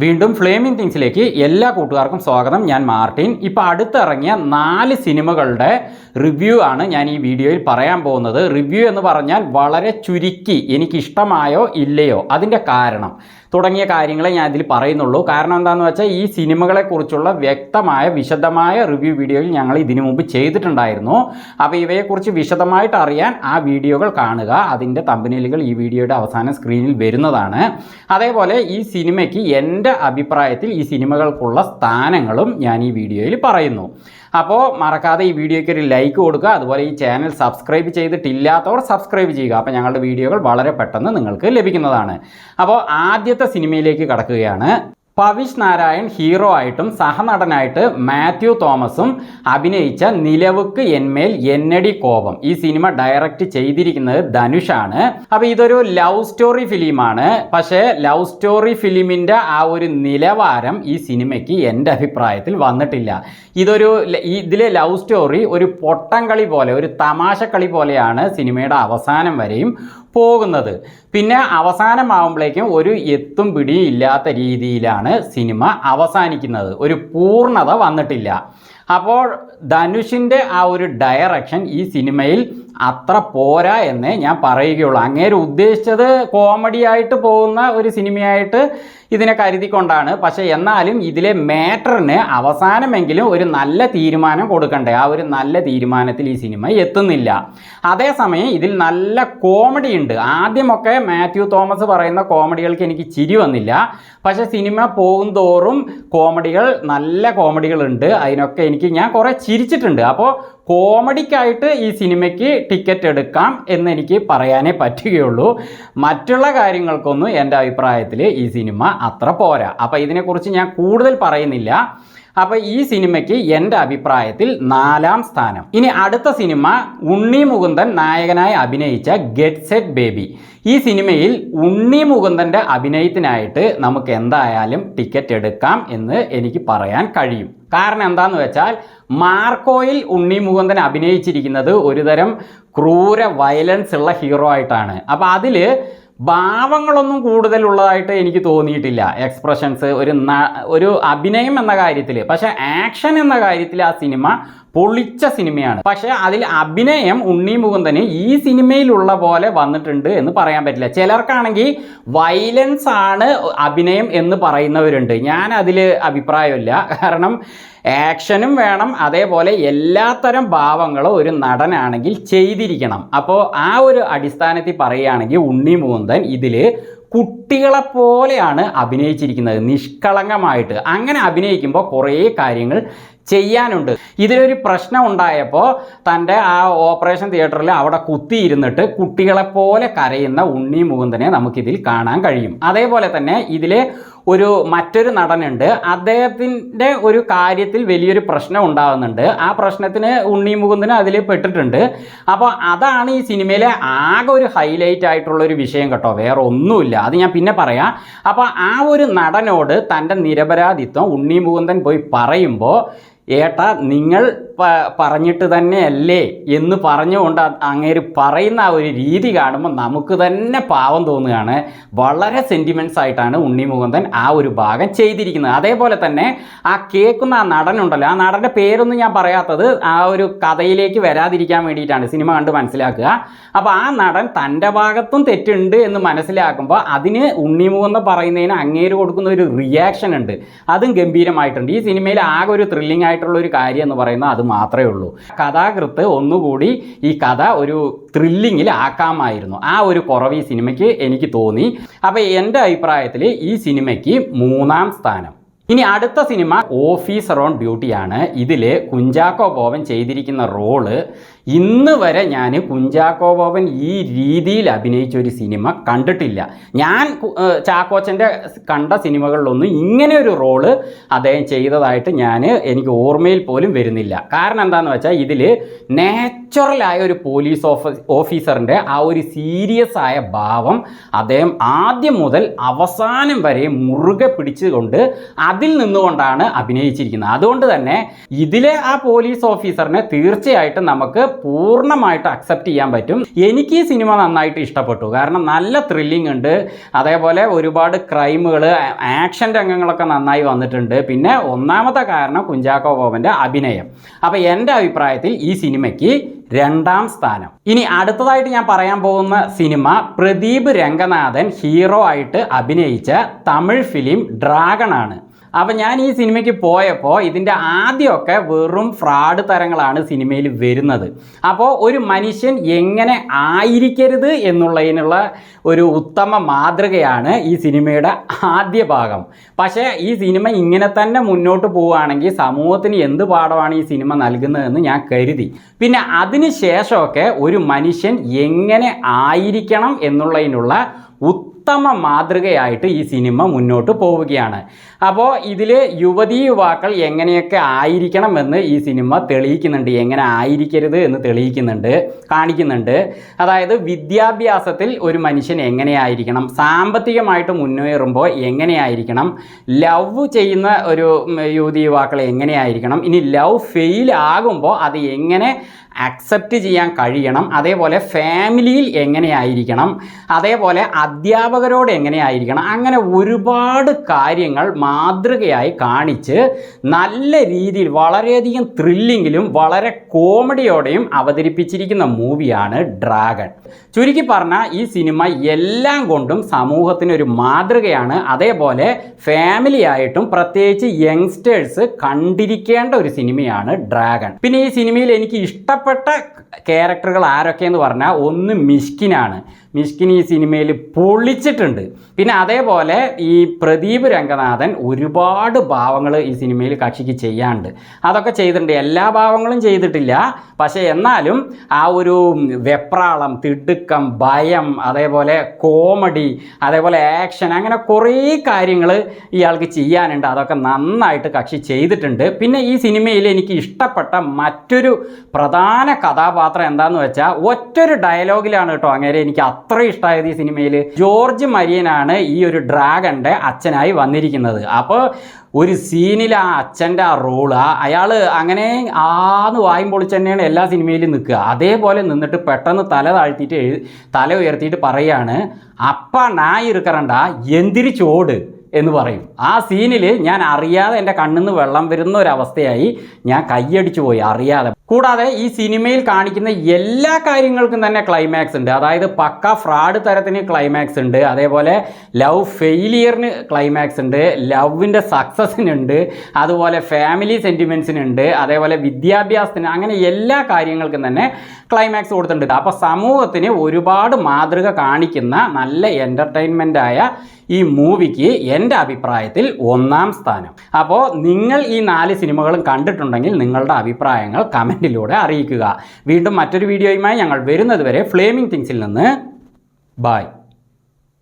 വീണ്ടും ഫ്ലേമിംഗ് തിങ്സിലേക്ക് എല്ലാ കൂട്ടുകാർക്കും സ്വാഗതം. ഞാൻ മാർട്ടിൻ. ഇപ്പോൾ അടുത്തിറങ്ങിയ 4 സിനിമകളുടെ റിവ്യൂ ആണ് ഞാൻ ഈ വീഡിയോയിൽ പറയാൻ പോകുന്നത്. റിവ്യൂ എന്ന് പറഞ്ഞാൽ വളരെ ചുരുക്കി എനിക്കിഷ്ടമായോ ഇല്ലയോ അതിൻ്റെ കാരണം തുടങ്ങിയ കാര്യങ്ങളെ ഞാൻ ഇതിൽ പറയുന്നുള്ളൂ. കാരണം എന്താണെന്ന് വെച്ചാൽ ഈ സിനിമകളെക്കുറിച്ചുള്ള വ്യക്തമായ വിശദമായ റിവ്യൂ വീഡിയോയിൽ ഞങ്ങൾ ഇതിനു മുമ്പ് ചെയ്തിട്ടുണ്ടായിരുന്നു. അപ്പോൾ ഇവയെക്കുറിച്ച് വിശദമായിട്ട് അറിയാൻ ആ വീഡിയോകൾ കാണുക. അതിൻ്റെ തമ്പനയിലുകൾ ഈ വീഡിയോയുടെ അവസാന സ്ക്രീനിൽ വരുന്നതാണ്. അതേപോലെ ഈ സിനിമയ്ക്ക് എൻ്റെ അഭിപ്രായത്തിൽ ഈ സിനിമകൾക്കുള്ള സ്ഥാനങ്ങളും ഞാൻ ഈ വീഡിയോയിൽ പറയുന്നു. അപ്പോൾ മറക്കാതെ ഈ വീഡിയോയ്ക്ക് ഒരു ലൈക്ക് കൊടുക്കുക. അതുപോലെ ഈ ചാനൽ സബ്സ്ക്രൈബ് ചെയ്തിട്ടില്ലാത്തവർ സബ്സ്ക്രൈബ് ചെയ്യുക. അപ്പോൾ ഞങ്ങളുടെ വീഡിയോകൾ വളരെ പെട്ടെന്ന് നിങ്ങൾക്ക് ലഭിക്കുന്നതാണ്. അപ്പോൾ ആദ്യത്തെ സിനിമയിലേക്ക് കടക്കുകയാണ്. പവിഷ് നാരായൺ ഹീറോ ആയിട്ടും സഹനടനായിട്ട് മാത്യു തോമസും അഭിനയിച്ച നിലവുക്ക് എന്മേൽ എന്നടി കോപം. ഈ സിനിമ ഡയറക്റ്റ് ചെയ്തിരിക്കുന്നത് ധനുഷാണ്. അപ്പോൾ ഇതൊരു ലവ് സ്റ്റോറി ഫിലിമാണ്. പക്ഷേ ലവ് സ്റ്റോറി ഫിലിമിൻ്റെ ആ ഒരു നിലവാരം ഈ സിനിമയ്ക്ക് എൻ്റെ അഭിപ്രായത്തിൽ വന്നിട്ടില്ല. ഇതിലെ ലവ് സ്റ്റോറി ഒരു പൊട്ടംകളി പോലെ, ഒരു തമാശക്കളി പോലെയാണ് സിനിമയുടെ അവസാനം വരെയും പോകുന്നത്. പിന്നെ അവസാനമാകുമ്പോഴേക്കും ഒരു എത്തും പിടിയും ഇല്ലാത്ത രീതിയിലാണ് സിനിമ അവസാനിക്കുന്നത്. ഒരു പൂർണ്ണത വന്നിട്ടില്ല. അപ്പോൾ ധനുഷിൻ്റെ ആ ഒരു ഡയറക്ഷൻ ഈ സിനിമയിൽ അത്ര പോരാ എന്നേ ഞാൻ പറയുകയുള്ളൂ. അങ്ങേര് ഉദ്ദേശിച്ചത് കോമഡി ആയിട്ട് പോകുന്ന ഒരു സിനിമയായിട്ട് ഇതിനെ കരുതിക്കൊണ്ടാണ്. പക്ഷേ എന്നാലും ഇതിലെ മാറ്ററിന് അവസാനമെങ്കിലും ഒരു നല്ല തീരുമാനം കൊടുക്കണ്ടേ. ആ ഒരു നല്ല തീരുമാനത്തിൽ ഈ സിനിമ എത്തുന്നില്ല. അതേസമയം ഇതിൽ നല്ല കോമഡി ഉണ്ട്. ആദ്യമൊക്കെ മാത്യു തോമസ് പറയുന്ന കോമഡികൾക്ക് എനിക്ക് ചിരി വന്നില്ല. പക്ഷേ സിനിമ പോകുന്തോറും നല്ല കോമഡികളുണ്ട്. അതിനൊക്കെ ഞാൻ കുറേ ചിരിച്ചിട്ടുണ്ട്. അപ്പോൾ കോമഡിക്കായിട്ട് ഈ സിനിമയ്ക്ക് ടിക്കറ്റ് എടുക്കാം എന്നെനിക്ക് പറയാനേ പറ്റുകയുള്ളൂ. മറ്റുള്ള കാര്യങ്ങൾക്കൊന്നും എൻ്റെ അഭിപ്രായത്തിൽ ഈ സിനിമ അത്ര പോരാ. അപ്പോൾ ഇതിനെക്കുറിച്ച് ഞാൻ കൂടുതൽ പറയുന്നില്ല. അപ്പോൾ ഈ സിനിമയ്ക്ക് എൻ്റെ അഭിപ്രായത്തിൽ 4ാം സ്ഥാനം. ഇനി അടുത്ത സിനിമ ഉണ്ണി മുകുന്ദൻ നായകനായി അഭിനയിച്ച ഗെറ്റ് സെറ്റ് ബേബി. ഈ സിനിമയിൽ ഉണ്ണി മുകുന്ദൻ്റെ അഭിനയത്തിനായിട്ട് നമുക്ക് എന്തായാലും ടിക്കറ്റ് എടുക്കാം എന്ന് എനിക്ക് പറയാൻ കഴിയും. കാരണം എന്താണെന്ന് വെച്ചാൽ മാർക്കോയിൽ ഉണ്ണി മുകുന്ദൻ അഭിനയിച്ചിരിക്കുന്നത് ഒരുതരം ക്രൂര വയലൻസ് ഉള്ള ഹീറോ ആയിട്ടാണ്. അപ്പോൾ അതിൽ ഭാവങ്ങളൊന്നും കൂടുതലുള്ളതായിട്ട് എനിക്ക് തോന്നിയിട്ടില്ല. എക്സ്പ്രഷൻസ് ഒരു അഭിനയം എന്ന കാര്യത്തിൽ. പക്ഷേ ആക്ഷൻ എന്ന കാര്യത്തിൽ ആ സിനിമ പൊളിച്ച സിനിമയാണ്. പക്ഷേ അതിൽ അഭിനയം ഉണ്ണി മുകുന്ദന് ഈ സിനിമയിലുള്ള പോലെ വന്നിട്ടുണ്ട് എന്ന് പറയാൻ പറ്റില്ല. ചിലർക്കാണെങ്കിൽ വയലൻസ് ആണ് അഭിനയം എന്ന് പറയുന്നവരുണ്ട്. ഞാൻ അതിൽ അഭിപ്രായമില്ല. കാരണം ആക്ഷനും വേണം, അതേപോലെ എല്ലാത്തരം ഭാവങ്ങളും ഒരു നടനാണെങ്കിൽ ചെയ്തിരിക്കണം. അപ്പോൾ ആ ഒരു അടിസ്ഥാനത്തിൽ പറയുകയാണെങ്കിൽ ഉണ്ണി മുകുന്ദൻ ഇതിൽ കുട്ടികളെപ്പോലെയാണ് അഭിനയിച്ചിരിക്കുന്നത്, നിഷ്കളങ്കമായിട്ട്. അങ്ങനെ അഭിനയിക്കുമ്പോൾ കുറേ കാര്യങ്ങൾ ചെയ്യാനുണ്ട്. ഇതിലൊരു പ്രശ്നം ഉണ്ടായപ്പോൾ തൻ്റെ ആ ഓപ്പറേഷൻ തിയേറ്ററിൽ അവിടെ കുത്തിയിരുന്നിട്ട് കുട്ടികളെപ്പോലെ കരയുന്ന ഉണ്ണി മുകുന്ദനെ നമുക്കിതിൽ കാണാൻ കഴിയും. അതേപോലെ തന്നെ ഇതിൽ മറ്റൊരു നടനുണ്ട്. അദ്ദേഹത്തിൻ്റെ ഒരു കാര്യത്തിൽ വലിയൊരു പ്രശ്നം ഉണ്ടാകുന്നുണ്ട്. ആ പ്രശ്നത്തിന് ഉണ്ണി മുകുന്ദന് അതിൽ പെട്ടിട്ടുണ്ട്. അപ്പോൾ അതാണ് ഈ സിനിമയിലെ ആകെ ഒരു ഹൈലൈറ്റ് ആയിട്ടുള്ളൊരു വിഷയം കേട്ടോ. വേറെ ഒന്നുമില്ല, അത് ഞാൻ പിന്നെ പറയാം. അപ്പോൾ ആ ഒരു നടനോട് തൻ്റെ നിരപരാധിത്വം ഉണ്ണി മുകുന്ദൻ പോയി പറയുമ്പോൾ, ഏട്ടാ നിങ്ങൾ പറഞ്ഞിട്ട് തന്നെയല്ലേ എന്ന് പറഞ്ഞുകൊണ്ട് അങ്ങേര് പറയുന്ന ആ ഒരു രീതി കാണുമ്പോൾ നമുക്ക് തന്നെ പാവം തോന്നുകയാണ്. വളരെ സെൻറ്റിമെൻറ്റ്സ് ആയിട്ടാണ് ഉണ്ണി മുകുന്ദൻ ആ ഒരു ഭാഗം ചെയ്തിരിക്കുന്നത്. അതേപോലെ തന്നെ ആ കേൾക്കുന്ന ആ നടനുണ്ടല്ലോ, ആ നടൻ്റെ പേരൊന്നും ഞാൻ പറയാത്തത് ആ ഒരു കഥയിലേക്ക് വരാതിരിക്കാൻ വേണ്ടിയിട്ടാണ്, സിനിമ കണ്ട് മനസ്സിലാക്കുക. അപ്പോൾ ആ നടൻ തൻ്റെ ഭാഗത്തും തെറ്റുണ്ട് എന്ന് മനസ്സിലാക്കുമ്പോൾ അതിന് ഉണ്ണി മുകുന്ദൻ പറയുന്നതിന് അങ്ങേര് കൊടുക്കുന്ന ഒരു റിയാക്ഷൻ ഉണ്ട്, അതും ഗംഭീരമായിട്ടുണ്ട്. ഈ സിനിമയിൽ ആകെ ഒരു ത്രില്ലിംഗ് ആയിട്ടുള്ള ഒരു കാര്യം എന്ന് പറയുന്നത് അത് മാത്രമേ ഉള്ളൂ. കഥാകൃത്ത് ഒന്നുകൂടി ഈ കഥ ഒരു ത്രില്ലിങ്ങിൽ ആക്കാമായിരുന്നു. ആ ഒരു കുറവ് ഈ സിനിമയ്ക്ക് എനിക്ക് തോന്നി. അപ്പോൾ എൻ്റെ അഭിപ്രായത്തിൽ ഈ സിനിമയ്ക്ക് 3ാം സ്ഥാനം. ഇനി അടുത്ത സിനിമ ഓഫീസർ ഓൺ ഡ്യൂട്ടിയാണ്. ഇതിൽ കുഞ്ചാക്കോ ബോബൻ ചെയ്തിരിക്കുന്ന റോള് ഇന്ന് വരെ ഞാൻ കുഞ്ചാക്കോ ബോബൻ ഈ രീതിയിൽ അഭിനയിച്ച ഒരു സിനിമ കണ്ടിട്ടില്ല. ഞാൻ ചാക്കോച്ചൻ്റെ കണ്ട സിനിമകളിലൊന്നും ഇങ്ങനെ ഒരു റോള് അദ്ദേഹം ചെയ്തതായിട്ട് എനിക്ക് ഓർമ്മയിൽ പോലും വരുന്നില്ല. കാരണം എന്താണെന്ന് വെച്ചാൽ ഇതിൽ നാച്ചുറലായ ഒരു പോലീസ് ഓഫീസറിൻ്റെ ആ ഒരു സീരിയസ് ആയ ഭാവം അദ്ദേഹം ആദ്യം മുതൽ അവസാനം വരെ മുറുകെ പിടിച്ചുകൊണ്ട് അതിൽ നിന്നുകൊണ്ടാണ് അഭിനയിച്ചിരിക്കുന്നത്. അതുകൊണ്ട് തന്നെ ഇതിലെ ആ പോലീസ് ഓഫീസറിനെ തീർച്ചയായിട്ടും നമുക്ക് പൂർണ്ണമായിട്ട് അക്സെപ്റ്റ് ചെയ്യാൻ പറ്റും. എനിക്ക് ഈ സിനിമ നന്നായിട്ട് ഇഷ്ടപ്പെട്ടു. കാരണം നല്ല ത്രില്ലിംഗ് ഉണ്ട്, അതേപോലെ ഒരുപാട് ക്രൈമുകൾ, ആക്ഷൻ രംഗങ്ങളൊക്കെ നന്നായി വന്നിട്ടുണ്ട്. പിന്നെ ഒന്നാമത്തെ കാരണം കുഞ്ചാക്കോ ബോബൻ്റെ അഭിനയം. അപ്പോൾ എൻ്റെ അഭിപ്രായത്തിൽ ഈ സിനിമയ്ക്ക് 2ാം സ്ഥാനം. ഇനി അടുത്തതായിട്ട് ഞാൻ പറയാൻ പോകുന്ന സിനിമ പ്രദീപ് രംഗനാഥൻ ഹീറോ ആയിട്ട് അഭിനയിച്ച തമിഴ് ഫിലിം ഡ്രാഗൺ ആണ്. അപ്പം ഞാൻ ഈ സിനിമയ്ക്ക് പോയപ്പോൾ ഇതിൻ്റെ ആദ്യമൊക്കെ വെറും ഫ്രോഡ് തരങ്ങളാണ് സിനിമയിൽ വരുന്നത്. അപ്പോൾ ഒരു മനുഷ്യൻ എങ്ങനെ ആയിരിക്കരുത് എന്നുള്ളതിനുള്ള ഒരു ഉത്തമ മാതൃകയാണ് ഈ സിനിമയുടെ ആദ്യ ഭാഗം. പക്ഷേ ഈ സിനിമ ഇങ്ങനെ തന്നെ മുന്നോട്ട് പോവുകയാണെങ്കിൽ സമൂഹത്തിന് എന്ത് പാഠമാണ് ഈ സിനിമ നൽകുന്നതെന്ന് ഞാൻ കരുതി. പിന്നെ അതിന് ശേഷമൊക്കെ ഒരു മനുഷ്യൻ എങ്ങനെ ആയിരിക്കണം എന്നുള്ളതിനുള്ള ഉത്തമ മാതൃകയായിട്ട് ഈ സിനിമ മുന്നോട്ട് പോവുകയാണ്. അപ്പോൾ ഇതിൽ യുവതീ യുവാക്കൾ എങ്ങനെയൊക്കെ ആയിരിക്കണമെന്ന് ഈ സിനിമ തെളിയിക്കുന്നുണ്ട്, എങ്ങനെ ആയിരിക്കരുത് എന്ന് കാണിക്കുന്നുണ്ട്. അതായത് വിദ്യാഭ്യാസത്തിൽ ഒരു മനുഷ്യൻ എങ്ങനെയായിരിക്കണം, സാമ്പത്തികമായിട്ട് മുന്നേറുമ്പോൾ എങ്ങനെയായിരിക്കണം, ലവ് ചെയ്യുന്ന ഒരു യുവതീ യുവാക്കൾ എങ്ങനെയായിരിക്കണം, ഇനി ലവ് ഫെയിൽ ആകുമ്പോൾ അത് എങ്ങനെ അക്സെപ്റ്റ് ചെയ്യാൻ കഴിയണം, അതേപോലെ ഫാമിലിയിൽ എങ്ങനെയായിരിക്കണം, അതേപോലെ അധ്യാപകരോട് എങ്ങനെയായിരിക്കണം, അങ്ങനെ ഒരുപാട് കാര്യങ്ങൾ മാതൃകയായി കാണിച്ച് നല്ല രീതിയിൽ വളരെയധികം ത്രില്ലിങ്ങിലും വളരെ കോമഡിയോടെയും അവതരിപ്പിച്ചിരിക്കുന്ന മൂവിയാണ് ഡ്രാഗൺ. ചുരുക്കി പറഞ്ഞാൽ ഈ സിനിമ എല്ലാം കൊണ്ടും സമൂഹത്തിനൊരു മാതൃകയാണ്. അതേപോലെ ഫാമിലി ആയിട്ടും പ്രത്യേകിച്ച് യങ്സ്റ്റേഴ്സ് കണ്ടിരിക്കേണ്ട ഒരു സിനിമയാണ് ഡ്രാഗൺ. പിന്നെ ഈ സിനിമയിൽ എനിക്ക് ഇഷ്ടപ്പെട്ട ക്യാരക്ടറുകൾ ആരൊക്കെയെന്ന് പറഞ്ഞാൽ ഒന്ന് മിഷ്കിനാണ്. മിഷ്കിൻ ഈ സിനിമയിൽ പൊളിച്ചിട്ടുണ്ട്. പിന്നെ അതേപോലെ ഈ പ്രദീപ് രംഗനാഥൻ ഒരുപാട് ഭാവങ്ങൾ ഈ സിനിമയിൽ കക്ഷിക്ക് ചെയ്യാണ്ട് അതൊക്കെ ചെയ്തിട്ടുണ്ട്. എല്ലാ ഭാവങ്ങളും ചെയ്തിട്ടില്ല, പക്ഷേ എന്നാലും ആ ഒരു വെപ്രാളം, തിടുക്കം, ഭയം, അതേപോലെ കോമഡി, അതേപോലെ ആക്ഷൻ, അങ്ങനെ കുറേ കാര്യങ്ങൾ ഇയാൾക്ക് ചെയ്യാനുണ്ട്. അതൊക്കെ നന്നായിട്ട് കക്ഷി ചെയ്തിട്ടുണ്ട്. പിന്നെ ഈ സിനിമയിൽ എനിക്ക് ഇഷ്ടപ്പെട്ട മറ്റൊരു പ്രധാന കഥാപാത്രം എന്താണെന്ന് വെച്ചാൽ ഒറ്റൊരു ഡയലോഗിലാണ് കേട്ടോ അങ്ങനെ എനിക്ക് അത്ര ഇഷ്ടമായത് ഈ സിനിമയിൽ. ജോർജ് മരിയനാണ് ഈ ഒരു ഡ്രാഗൻ്റെ അച്ഛനായി വന്നിരിക്കുന്നത്. അപ്പോൾ ഒരു സീനിൽ ആ അച്ഛൻ്റെ ആ റോള് അയാൾ അങ്ങനെ ആന്ന് വായും പൊളിച്ച് തന്നെയാണ് എല്ലാ സിനിമയിലും നിൽക്കുക. അതേപോലെ നിന്നിട്ട് പെട്ടെന്ന് തല ഉയർത്തിയിട്ട് പറയാണ്, അപ്പ നായി ഇരിക്കറണ്ട എന്തിരി ചോട് എന്ന് പറയും. ആ സീനിൽ ഞാൻ അറിയാതെ എൻ്റെ കണ്ണിൽ നിന്ന് വെള്ളം വരുന്ന ഒരവസ്ഥയായി, ഞാൻ കൈയടിച്ചു പോയി അറിയാതെ. കൂടാതെ ഈ സിനിമയിൽ കാണിക്കുന്ന എല്ലാ കാര്യങ്ങൾക്കും തന്നെ ക്ലൈമാക്സ് ഉണ്ട്. അതായത് പക്ക ഫ്രോഡ് തരത്തിന് ക്ലൈമാക്സ് ഉണ്ട്, അതേപോലെ ലവ് ഫെയിലിയറിന് ക്ലൈമാക്സ് ഉണ്ട്, ലവിൻ്റെ സക്സസിനുണ്ട്, അതുപോലെ ഫാമിലി സെൻറ്റിമെൻറ്റ്സിനുണ്ട്, അതേപോലെ വിദ്യാഭ്യാസത്തിന്, അങ്ങനെ എല്ലാ കാര്യങ്ങൾക്കും തന്നെ ക്ലൈമാക്സ് കൊടുത്തിട്ടുണ്ട്. അപ്പോൾ സമൂഹത്തിന് ഒരുപാട് മാതൃക കാണിക്കുന്ന നല്ല എൻ്റർടൈൻമെൻറ്റായ ഈ മൂവിക്ക് എൻ്റെ അഭിപ്രായത്തിൽ 1ാം സ്ഥാനം. അപ്പോൾ നിങ്ങൾ ഈ 4 സിനിമകളും കണ്ടിട്ടുണ്ടെങ്കിൽ നിങ്ങളുടെ അഭിപ്രായങ്ങൾ കമൻറ്റിലൂടെ അറിയിക്കുക. വീണ്ടും മറ്റൊരു വീഡിയോയുമായി ഞങ്ങൾ വരുന്നത് വരെ ഫ്ലേമിംഗ് തിങ്സിൽ നിന്ന് ബൈ.